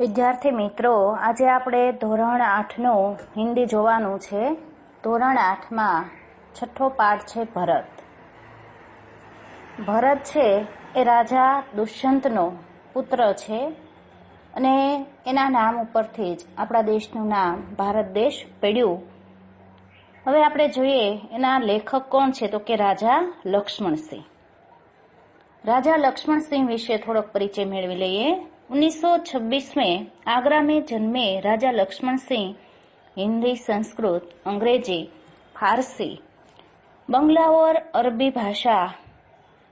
વિદ્યાર્થી મિત્રો, આજે આપણે ધોરણ 8નું હિન્દી જોવાનું છે. ધોરણ 8માં છઠ્ઠો પાઠ છે ભરત. ભરત છે એ રાજા દુષ્યંતનો પુત્ર છે અને એના નામ ઉપરથી જ આપણા દેશનું નામ ભારત દેશ પડ્યું. હવે આપણે જોઈએ એના લેખક કોણ છે, તો કે રાજા લક્ષ્મણસિંહ. राजा लक्ष्मण सिंह विषय थोड़ो परिचय मेळवी लईए. 1926 में आगरा में जन्मे राजा लक्ष्मण सिंह हिंदी, संस्कृत, अंग्रेजी, फारसी, बंगला और अरबी भाषा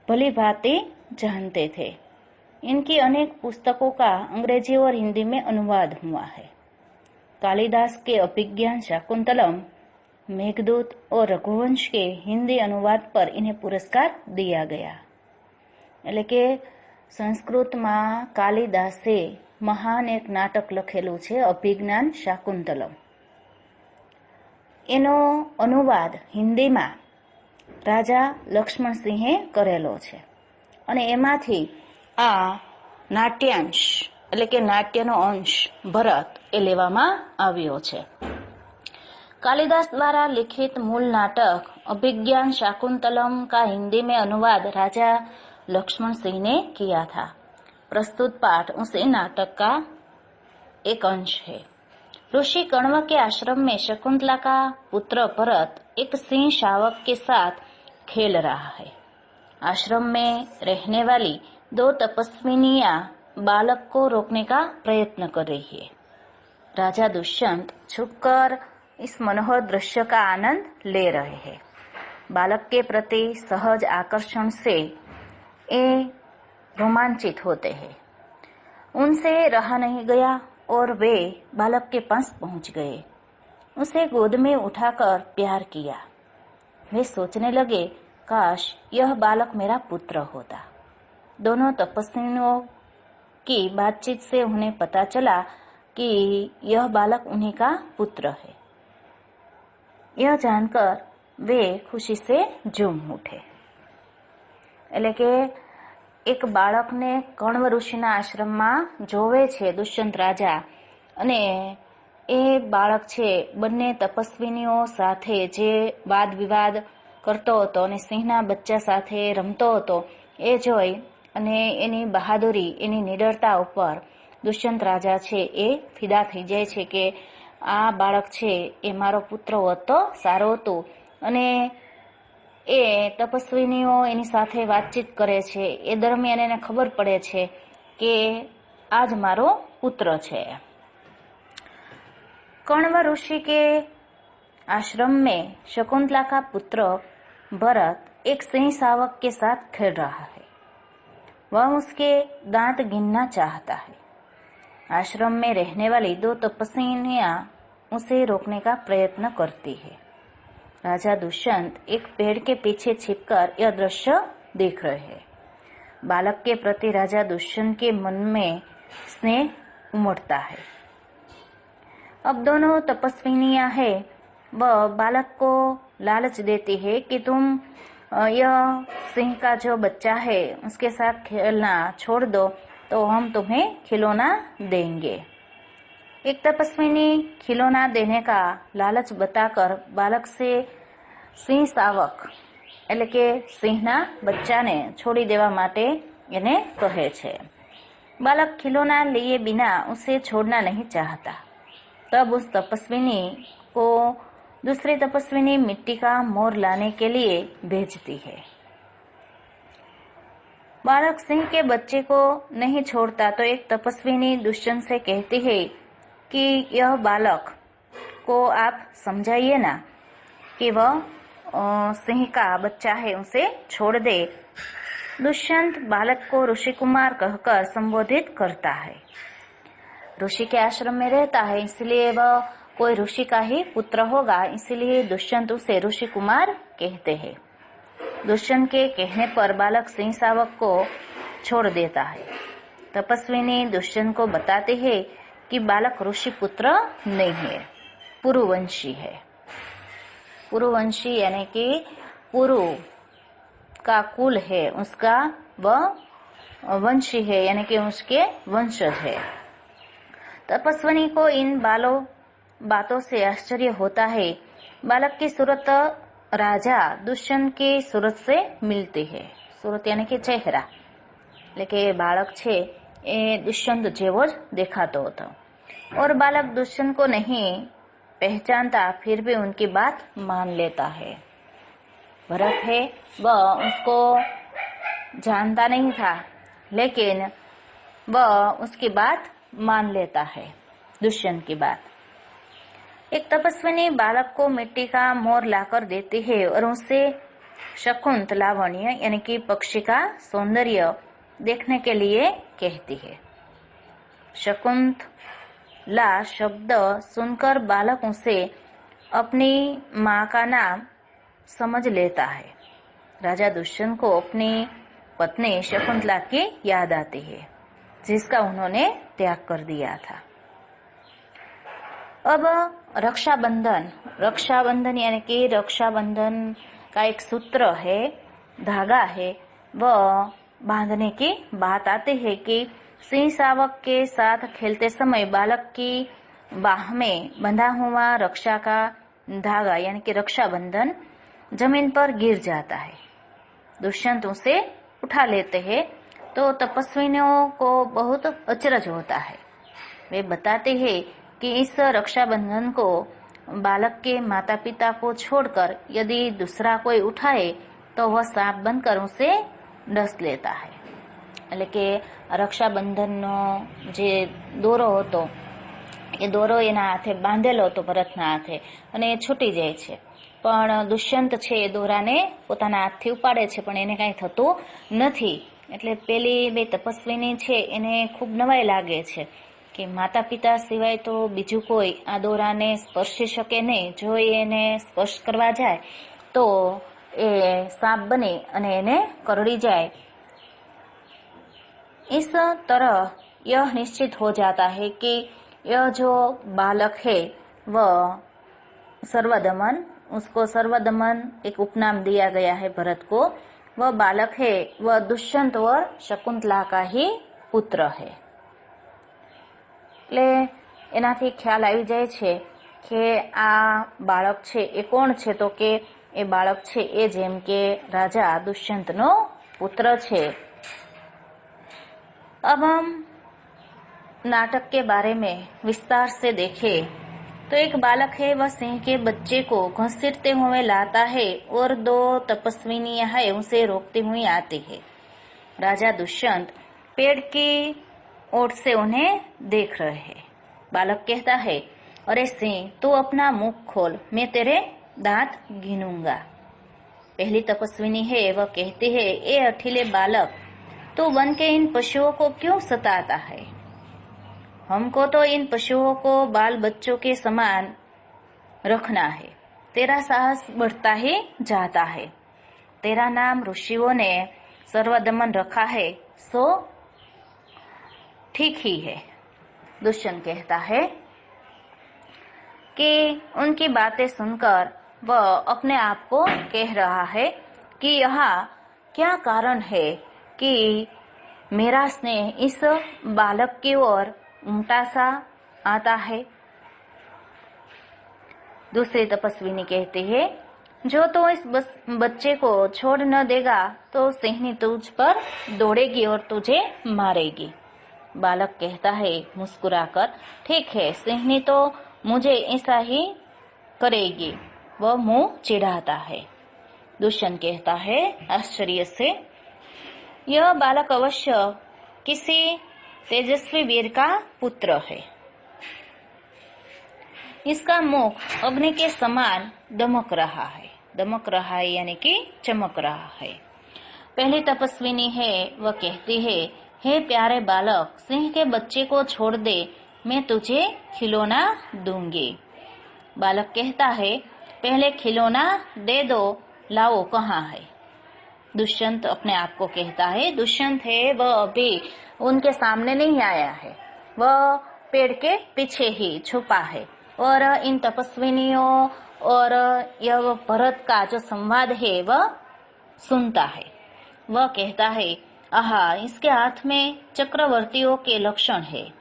भली भांति जानते थे. इनकी अनेक पुस्तकों का अंग्रेजी और हिंदी में अनुवाद हुआ है. कालिदास के अभिज्ञान शाकुंतलम, मेघदूत और रघुवंश के हिंदी अनुवाद पर इन्हें पुरस्कार दिया गया. એટલે કે સંસ્કૃતમાં કાલિદાસે મહાન એક નાટક લખેલું છે અભિજ્ઞાન શાકુંતલમ. એનો અનુવાદ હિન્દીમાં રાજા લક્ષ્મણસિંહે કરેલો છે અને એમાંથી આ નાટ્યાંશ એટલે કે નાટ્યનો અંશ ભરત એ લેવામાં આવ્યો છે. कालिदास द्वारा लिखित मूल नाटक अभिज्ञान शाकुंतलम का हिंदी में अनुवाद राजा लक्ष्मण सिंह ने किया था. प्रस्तुत पाठ उसी नाटक का एक अंश है. ऋषि कण्व के आश्रम में शकुंतला का पुत्र भरत एक सिंह शावक के साथ खेल रहा है. आश्रम में रहने वाली दो तपस्विनियां बालक को रोकने का प्रयत्न कर रही है. राजा दुष्यंत छुपकर इस मनोहर दृश्य का आनंद ले रहे हैं. बालक के प्रति सहज आकर्षण से ये रोमांचित होते हैं. उनसे रहा नहीं गया और वे बालक के पास पहुंच गए. उसे गोद में उठाकर प्यार किया. वे सोचने लगे, काश यह बालक मेरा पुत्र होता. दोनों तपस्वियों की बातचीत से उन्हें पता चला कि यह बालक उन्हीं का पुत्र है. यह जानकर वे खुशी से झूम उठे. એટલે કે એક બાળકને કણવ ઋષિના આશ્રમમાં જોવે છે દુષ્યંત રાજા અને એ બાળક છે બંને તપસ્વીનીઓ સાથે જે વાદ વિવાદ કરતો હતો અને સિંહના બચ્ચા સાથે રમતો હતો એ જોઈ અને એની બહાદુરી, એની નિડરતા ઉપર દુષ્યંત રાજા છે એ ફિદા થઈ જાય છે કે આ બાળક છે એ મારો પુત્ર હોત તો સારું હતું. અને એ તપસ્વીનીઓ એની સાથે વાતચીત કરે છે એ દરમિયાન એને ખબર પડે છે કે આ જ મારો પુત્ર છે. कण्व ऋषि के आश्रम में शकुंतला का पुत्र भरत एक सिंह शावक के साथ खेल रहा है. वह उसके दांत गिनना चाहता है. आश्रम में रहने वाली दो तपस्विनियां उसे रोकने का प्रयत्न करती है. राजा दुष्यंत एक पेड़ के पीछे छिपकर यह दृश्य देख रहे हैं. बालक के प्रति राजा दुष्यंत के मन में स्नेह उमड़ता है. अब दोनों तपस्विनियां हैं वह बालक को लालच देती है कि तुम यह सिंह का जो बच्चा है उसके साथ खेलना छोड़ दो तो हम तुम्हें खिलौना देंगे. एक तपस्विनी खिलौना देने का लालच बताकर बालक से સિંહ શાવક એટલે કે સિંહના બચ્ચાને છોડી દેવા માટે એને કહે છે. बालक खिलौना लिए बिना उसे छोड़ना नहीं चाहता. तब उस तपस्विनी को दूसरी तपस्विनी मिट्टी का मोर लाने के लिए भेजती है. बालक सिंह के बच्चे को नहीं छोड़ता तो एक तपस्विनी दुष्यंत से कहती है कि यह बालक को आप समझाइए ना कि वह सिंह का बच्चा है, उसे छोड़ दे. दुष्यंत बालक को ऋषि कुमार कहकर संबोधित करता है. ऋषि के आश्रम में रहता है इसलिए वह कोई ऋषि का ही पुत्र होगा, इसलिए दुष्यंत उसे ऋषि कुमार कहते हैं. दुष्यंत के कहने पर बालक सिंह शावक को छोड़ देता है. तपस्विनी दुष्यंत को बताते हैं कि बालक ऋषि पुत्र नहीं है, पुरुवंशी है. पुरुवंशी यानी कि पुरु का कुल है उसका वह वंशी है, यानी कि उसके वंशज है. तपस्विनी को इन बातों से आश्चर्य होता है। बालक की सूरत राजा दुष्यंत की सूरत से मिलती है। सूरत यानी कि चेहरा, એટલે કે બાળક છે એ દુષ્યંત જેવો જ દેખાતો હતો और बालक दुष्यंत को नहीं पहचानता, फिर भी उनकी बात मान लेता है। भरत है वह उसको जानता नहीं था, लेकिन वह उसकी बात मान लेता है, दुष्यंत की बात। एक तपस्विनी बालक को मिट्टी का मोर लाकर देती है और उससे शकुंत लावण्य यानी कि पक्षी का सौंदर्य देखने के लिए कहती है। शकुंतला शब्द सुनकर बालक उसे अपनी माँ का नाम समझ लेता है। राजा दुष्यंत को अपनी पत्नी शकुंतला की याद आती है, जिसका उन्होंने त्याग कर दिया था। अब रक्षाबंधन यानी कि रक्षाबंधन का एक सूत्र है, धागा है, वह बांधने की बात आती है कि सिंह शावक के साथ खेलते समय बालक की बाह में बंधा हुआ रक्षा का धागा यानी कि रक्षाबंधन जमीन पर गिर जाता है। दुष्यंत उसे उठा लेते हैं तो तपस्विनियों को बहुत अचरज होता है। वे बताते हैं कि इस रक्षाबंधन को बालक के माता पिता को छोड़कर यदि दूसरा कोई उठाए तो वह सांप बनकर उसे डस लेता है। એટલે કે રક્ષાબંધનનો જે દોરો હતો એ દોરો એના હાથે બાંધેલો હતો ભરતના હાથે અને એ છૂટી જાય છે, પણ દુષ્યંત છે એ દોરાને પોતાના હાથથી ઉપાડે છે પણ એને કાંઈ થતું નથી। એટલે પેલી બે તપસ્વીની છે એને ખૂબ નવાઈ લાગે છે કે માતા પિતા સિવાય તો બીજું કોઈ આ દોરાને સ્પર્શી શકે નહીં, જો એને સ્પર્શ કરવા જાય તો એ સાપ બને અને એને કરડી જાય। इस तरह यह निश्चित हो जाता है कि यह जो बालक है वह सर्वदमन, उसको सर्वदमन एक उपनाम दिया गया है भरत को, वह बालक है वह दुष्यंत और शकुंतला का ही पुत्र है। એટલે એનાથી ખ્યાલ આવી જાય છે કે આ બાળક છે એ કોણ છે, તો કે એ બાળક છે એ જેમ કે રાજા दुष्यंतનો પુત્ર છે। अब हम नाटक के बारे में विस्तार से देखें तो एक बालक है वह सिंह के बच्चे को घसीटते हुए लाता है और दो तपस्विनियां है उसे रोकती हुई आती है। राजा दुष्यंत पेड़ की ओट से उन्हें देख रहे हैं। बालक कहता है, अरे सिंह तू अपना मुख खोल, मैं तेरे दांत गिनूंगा। पहली तपस्विनी है वह कहती है, ए अठीले बालक तो वन के इन पशुओं को क्यों सताता है? हमको तो इन पशुओं को बाल बच्चों के समान रखना है। तेरा साहस बढ़ता ही जाता है। तेरा नाम ऋषियों ने सर्वदमन रखा है, सो ठीक ही है। दुष्यंत कहता है कि उनकी बातें सुनकर वह अपने आप को कह रहा है कि यहाँ क्या कारण है कि मेरा स्नेह इस बालक की ओर उमटा सा आता है। दूसरी तपस्विनी कहती है, जो तो इस बच्चे को छोड़ न देगा तो सिंहनी तुझ पर दौड़ेगी और तुझे मारेगी। बालक कहता है मुस्कुराकर, ठीक है सिंहनी तो मुझे ऐसा ही करेगी। वह मुंह चिढ़ाता है। दुष्यंत कहता है आश्चर्य से, यह बालक अवश्य किसी तेजस्वी वीर का पुत्र है। इसका मुख अग्नि के समान दमक रहा है। दमक रहा है यानी कि चमक रहा है। पहली तपस्विनी है वह कहती है, हे प्यारे बालक सिंह के बच्चे को छोड़ दे, मैं तुझे खिलौना दूंगी। बालक कहता है, पहले खिलौना दे दो, लाओ कहाँ है? दुष्यंत अपने आप को कहता है, दुष्यंत है वह अभी उनके सामने नहीं आया है, वह पेड़ के पीछे ही छुपा है और इन तपस्विनियों और यह भरत का जो संवाद है वह सुनता है। वह कहता है, आहा इसके हाथ में चक्रवर्तियों के लक्षण है,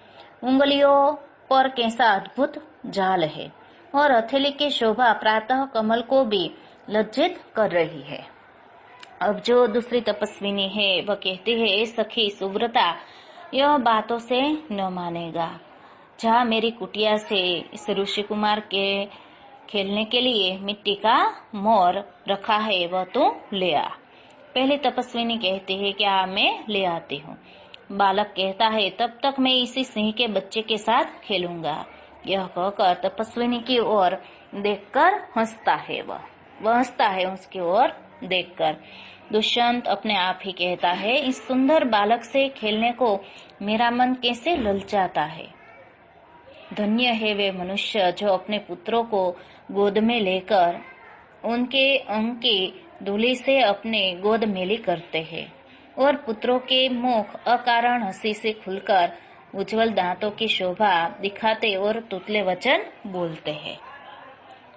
उंगलियों और कैसा अद्भुत जाल है, और हथेली की शोभा प्रातः कमल को भी लज्जित कर रही है। अब जो दूसरी तपस्विनी है वह कहती है, ए सखी सुव्रता, यह बातों से न मानेगा। जहाँ मेरी कुटिया से इस ऋषि कुमार के खेलने के लिए मिट्टी का मोर रखा है, वह तो ले आ। पहली तपस्विनी कहती है, क्या मैं ले आती हूँ। बालक कहता है, तब तक मैं इसी सिंह के बच्चे के साथ खेलूंगा। यह कहकर तपस्विनी की ओर देखकर हंसता है। वह हंसता है उसकी ओर देखकर। दुष्यंत अपने आप ही कहता है, इस सुंदर बालक से खेलने को मेरा मन कैसे ललचाता है। धन्य है वे मनुष्य जो अपने पुत्रों को गोद में लेकर उनके अंग की धूलि से अपने गोद मेली करते हैं, और पुत्रों के मुख अकारण हंसी से खुलकर उज्जवल दांतों की शोभा दिखाते और तुतले वचन बोलते हैं।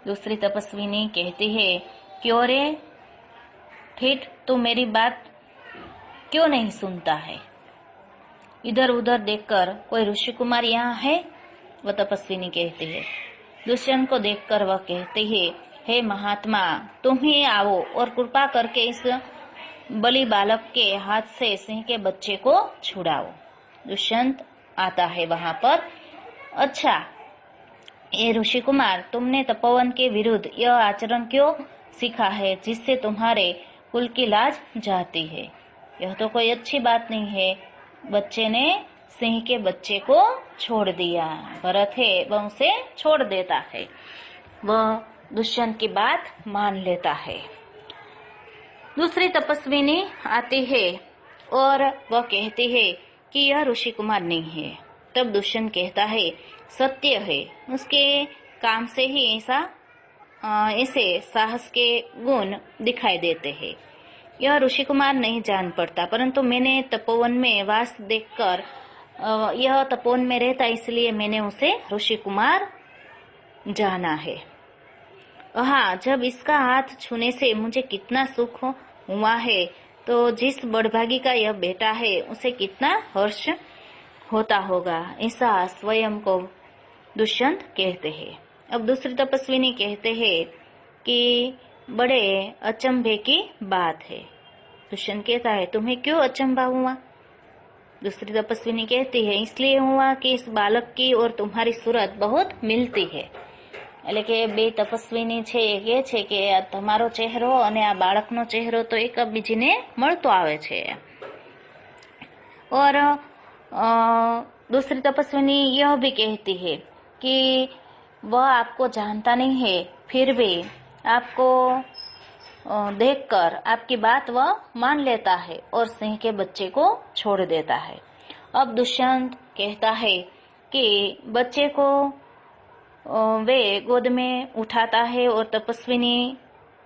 दूसरी तपस्विनी कहती है, क्यों रे ठेठ, तू मेरी बात क्यों नहीं सुनता है। इधर उधर देखकर, कोई ऋषि कुमार यहाँ है, वह तपस्विनी कहती है। दुष्यंत को देखकर वह कहती है, हे महात्मा, तुम ही आओ और कृपा करके इस बलि बालक के हाथ से सिंह के बच्चे को छुड़ाओ। दुष्यंत आता है वहां पर। अच्छा, ये ऋषि कुमार, तुमने तपोवन के विरुद्ध यह आचरण क्यों सीखा है जिससे तुम्हारे कुल की लाज जाती है। यह तो कोई अच्छी बात नहीं है। बच्चे ने सिंह के बच्चे को छोड़ दिया। भरत है वह उसे छोड़ देता है। वह दुष्यंत की बात मान लेता है। दूसरी तपस्विनी आती है और वह कहती है कि यह ऋषि कुमार नहीं है। तब दुष्यंत कहता है, सत्य है, उसके काम से ही ऐसे साहस के गुण दिखाई देते हैं। यह ऋषि कुमार नहीं जान पड़ता, परंतु मैंने तपोवन में वास देखकर यह तपोवन में रहता, इसलिए मैंने उसे ऋषि कुमार जाना है। हाँ, जब इसका हाथ छूने से मुझे कितना सुख हुआ है, तो जिस बड़भागी का यह बेटा है उसे कितना हर्ष होता होगा, ऐसा स्वयं को दुष्यंत कहते हैं। अब दूसरी तपस्विनी कहते हैं कि बड़े अचंभे की बात है। दुष्यंत कहता है, तुम्हें क्यों अचंभा हुआ। दूसरी तपस्विनी कहती है, इसलिए हुआ कि इस बालक की और तुम्हारी सूरत बहुत मिलती है। એટલે કે બે તપસ્વીની છે એ કહે છે કે તમારો ચહેરો અને આ બાળકનો ચહેરો તો એકબીજીને મળતો આવે છે। और दूसरी तपस्विनी यह भी कहती है कि वह आपको जानता नहीं है, फिर भी आपको देखकर आपकी बात वह मान लेता है और सिंह के बच्चे को छोड़ देता है। अब दुष्यंत कहता है कि बच्चे को वे गोद में उठाता है, और तपस्विनी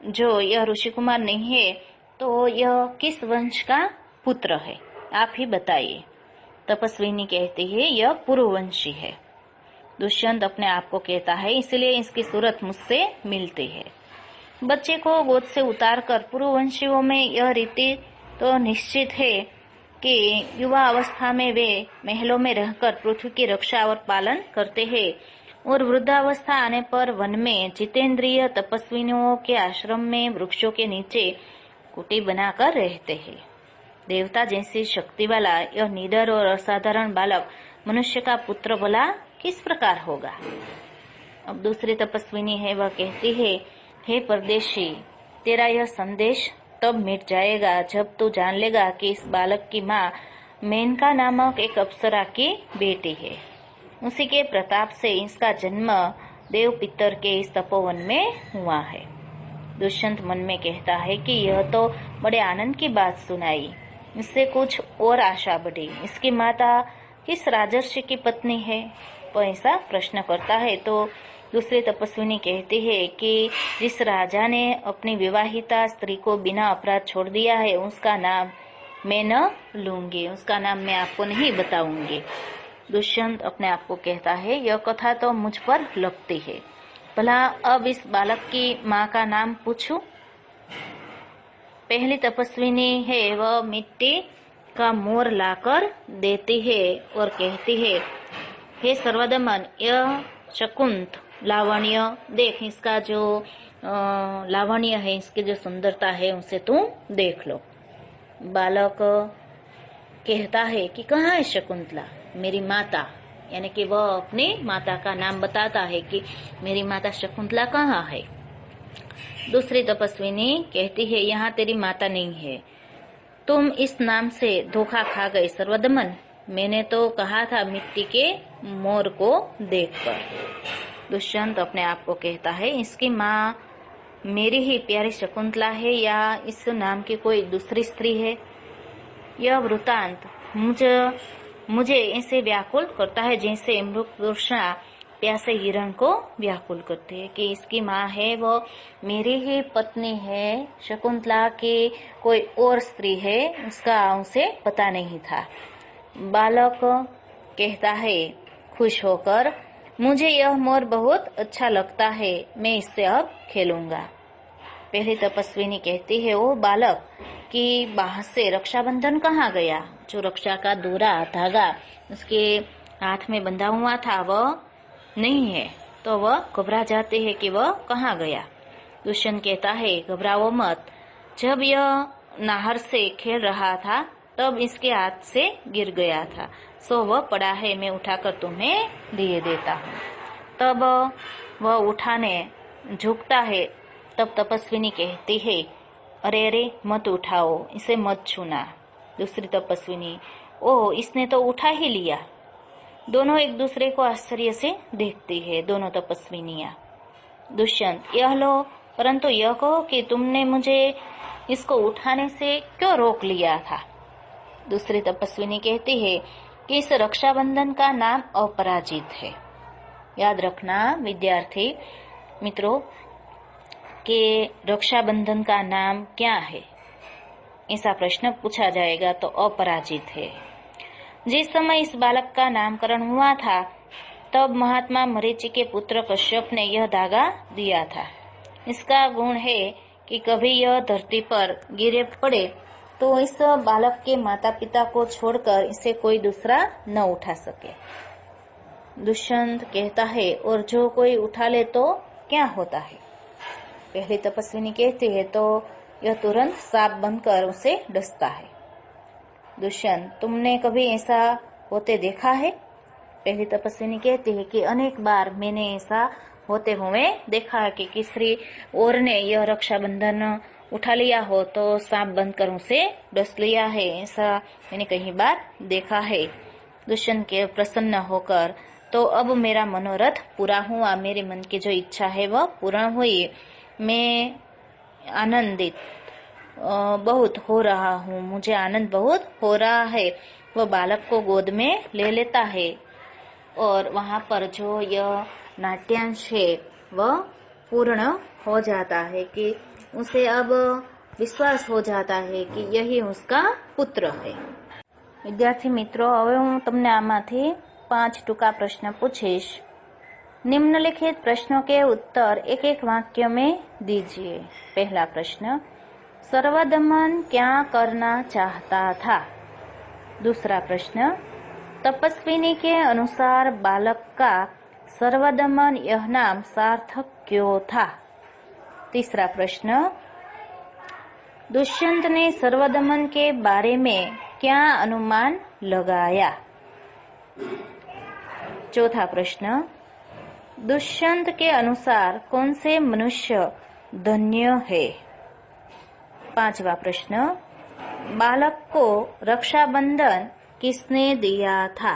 जो यह ऋषि कुमार नहीं है, तो यह किस वंश का पुत्र है, आप ही बताइए। तपस्विनी कहती है, यह पुरुवंशी है। दुष्यंत अपने आप को कहता है, इसलिए इसकी सूरत मुझसे मिलती है। बच्चे को गोद से उतारकर पुरुवंशियों में यह रीति तो निश्चित है कि युवा अवस्था में वे महलों में रहकर पृथ्वी की रक्षा और पालन करते हैं, और वृद्धावस्था आने पर वन में जितेंद्रिय तपस्विनियों के आश्रम में वृक्षों के नीचे कुटी बनाकर रहते हैं। देवता जैसी शक्ति वाला यह निडर और असाधारण बालक मनुष्य का पुत्र भला किस प्रकार होगा। अब दूसरी तपस्विनी है, वह कहती है, हे परदेशी, तेरा यह संदेश तब मिट जाएगा जब तू जान लेगा कि इस बालक की माँ मेनका नामक एक अप्सरा की बेटी है। उसी के प्रताप से इसका जन्म देव पितर के इस तपोवन में हुआ है। दुष्यंत मन में कहता है कि यह तो बड़े आनंद की बात सुनाई। इससे कुछ और आशा बढ़ी। इसकी माता किस राजर्षि की पत्नी है, तो ऐसा प्रश्न करता है। तो दूसरी तपस्विनी कहती है कि जिस राजा ने अपनी विवाहिता स्त्री को बिना अपराध छोड़ दिया है, उसका नाम मैं न लूंगी, उसका नाम मैं आपको नहीं बताऊंगी। दुष्यंत अपने आप को कहता है, यह कथा तो मुझ पर लगती है। भला अब इस बालक की माँ का नाम पूछूं। पहली तपस्विनी है, वह मिट्टी का मोर लाकर देती है और कहती है, हे सर्वदमन, यह शकुंत लावण्य देख, इसका जो लावण्य है, इसकी जो सुंदरता है, उसे तू देख लो। बालक कहता है कि कहाँ है शकुंतला, मेरी माता, यानी कि वह अपनी माता का नाम बताता है कि मेरी माता शकुंतला कहाँ है। दूसरी तपस्विनी कहती है, यहाँ तेरी माता नहीं है, तुम इस नाम से धोखा खा गए सर्वदमन, मैंने तो कहा था मिट्टी के मोर को देखकर। दुष्यंत अपने आप को कहता है, इसकी माँ मेरी ही प्यारी शकुंतला है या इस नाम की कोई दूसरी स्त्री है। यह वृतांत मुझे ऐसे व्याकुल करता है जैसे मृग तृष्णा प्यासे हिरण को व्याकुल करती है कि इसकी माँ है वो मेरी ही पत्नी है, शकुंतला की कोई और स्त्री है, उसका उसे पता नहीं था। बालक कहता है खुश होकर, मुझे यह मोर बहुत अच्छा लगता है, मैं इससे अब खेलूंगा। पहली तपस्विनी कहती है, ओ बालक कि बाहर से रक्षाबंधन कहाँ गया, जो रक्षा का दूरा धागा उसके हाथ में बंधा हुआ था वह नहीं है, तो वह घबरा जाते हैं कि वह कहाँ गया। दुष्यंत कहता है, घबराओ मत, जब यह नहर से खेल रहा था तब इसके हाथ से गिर गया था, सो वह पड़ा है, मैं उठाकर तुम्हें दिए देता हूँ। तब वह उठाने झुकता है, तब तपस्विनी कहती है, अरे अरे मत उठाओ, इसे मत छूना। दूसरी तपस्विनी, ओह इसने तो उठा ही लिया। दोनों एक दूसरे को आश्चर्य से देखती है, दोनों तपस्विनियां। दुष्यंत, यह लो, परंतु यह कहो कि तुमने मुझे इसको उठाने से क्यों रोक लिया था। दूसरी तपस्विनी कहती है कि इस रक्षाबंधन का नाम अपराजित है। याद रखना विद्यार्थी मित्रों कि रक्षाबंधन का नाम क्या है, ऐसा प्रश्न पूछा जाएगा तो अपराजित है। जिस समय इस बालक का नामकरण हुआ था तब महात्मा मरीचि के पुत्र कश्यप ने यह धागा दिया था। इसका गुण है कि कभी यह धरती पर गिरे पड़े तो इस बालक के माता पिता को छोड़कर इसे कोई दूसरा न उठा सके। दुष्यंत कहता है, और जो कोई उठा ले तो क्या होता है। पहली तपस्विनी कहती है, तो यह तुरंत सांप बनकर उसे डसता है। दुष्यंत, तुमने कभी ऐसा होते देखा है। पहली तपस्विनी कहती है कि अनेक बार मैंने ऐसा होते हुए देखा है कि किसी और ने यह रक्षाबंधन उठा लिया हो तो सांप बनकर उसे डस लिया है, ऐसा मैंने कई बार देखा है। दुष्यंत के प्रसन्न होकर, तो अब मेरा मनोरथ पूरा हुआ, मेरे मन की जो इच्छा है वह पूर्ण हुई, मैं आनंदित बहुत हो रहा हूँ, मुझे आनंद बहुत हो रहा है। वह बालक को गोद में ले लेता है और वहाँ पर जो यह नाट्यांश है वह पूर्ण हो जाता है कि उसे अब विश्वास हो जाता है कि यही उसका पुत्र है। विद्यार्थी मित्रों, હવે હું તમને આમાંથી 5 ટૂંકા પ્રશ્ન પૂછીશ। निम्नलिखित प्रश्नों के उत्तर एक एक वाक्य में दीजिए। पहला प्रश्न, सर्वदमन क्या करना चाहता था। दूसरा प्रश्न, तपस्विनी के अनुसार बालक का सर्वदमन यह नाम सार्थक क्यों था। तीसरा प्रश्न, दुष्यंत ने सर्वदमन के बारे में क्या अनुमान लगाया। चौथा प्रश्न, दुष्यंत के अनुसार कौन से मनुष्य धन्य है। पांचवा प्रश्न, बालक को रक्षाबंधन किसने दिया था।